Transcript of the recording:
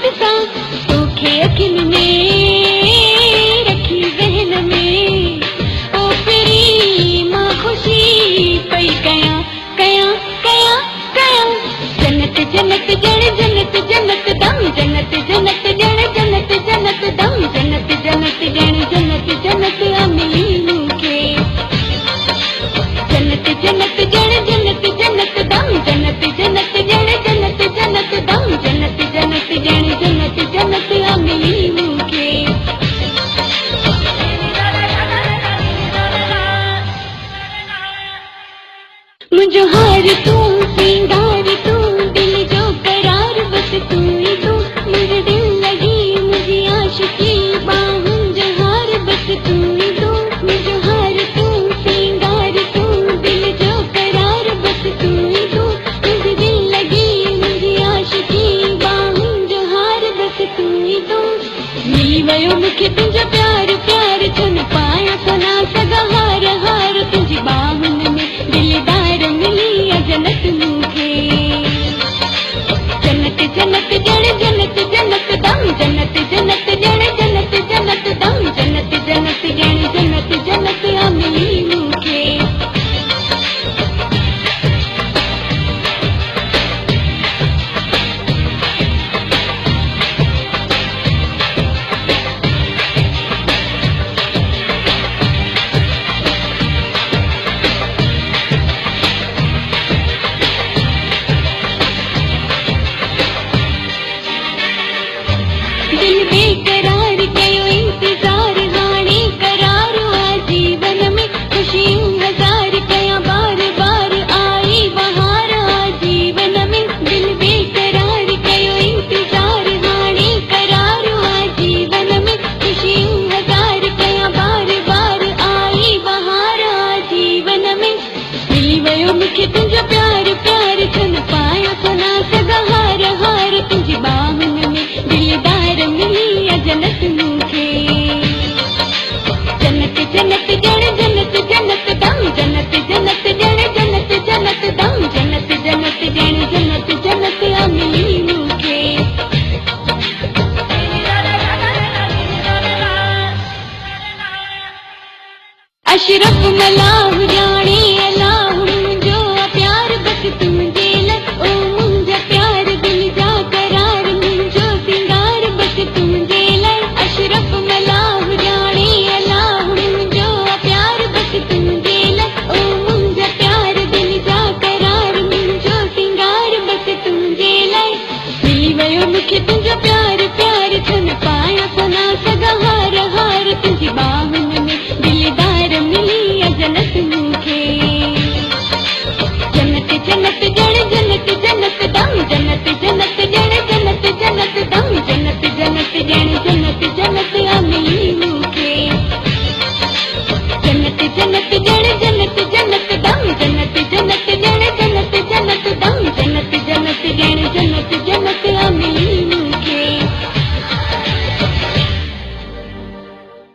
तोखे अखिन में रखी जहन में ओ पेरी मां खुशी पई कया कया कया कया जन्नत जन्नत जण जन्नत जन्नत दम जन्नत जन्नत जण जन्नत जन्नत दम जन्नत जन्नत जण जन्नत जन्नत अमीनू के जन्नत जन्नत जण जन्नत जन्नत दम जन्नत जन्नत जण जन्नत जन्नत दम जन्नत जन्नत जण जन्नत जन्नत अमीनू के मुझो हार तू सिंगार तू दिल जो करार बस तू ही तू मुझे दिल लगी मुझे आशिकी बाहुं जो हार बस तू ही तू मुझो हार तू सिंगार तू दिल जो करार बस तू ही तू मुझे दिल लगी मुझे आशिकी बाहुं जो हार बस तू ही तू मिली वयो मुखे तुझा प्यार प्यार छन पाया सना सगा हार हार तुझी बाहुन में दिलदार मिली जन्नत मुखे जन्नत जन्नत जण जन्नत जन्नत दम जन्नत जन्नत जण जन्नत जन्नत दम जन्नत जन्नत जण जन्नत जन्नत अमीनू के दिल बेकरार कयो इंतजार हाणे करार आजीवन में खुशियों हजार कया बार बार आई बहार आजीवन में दिल बेकरार कयो इंतजार हाणे करार आजीवन में खुशियों हजार कया बार बार आई बहार आजीवन में मिली वयो मुखे तुझा प्यार प्यार छन पाया सना सगा हार हार तुझी बाहुन में दिलदार मिली जन्नत मुखे जन्नत जन्नत जण जन्नत जन्नत दम जन्नत जन्नत जण जन्नत जन्नत दम जन्नत जन्नत जण जन्नत जन्नत अमीनू के अशरफ मला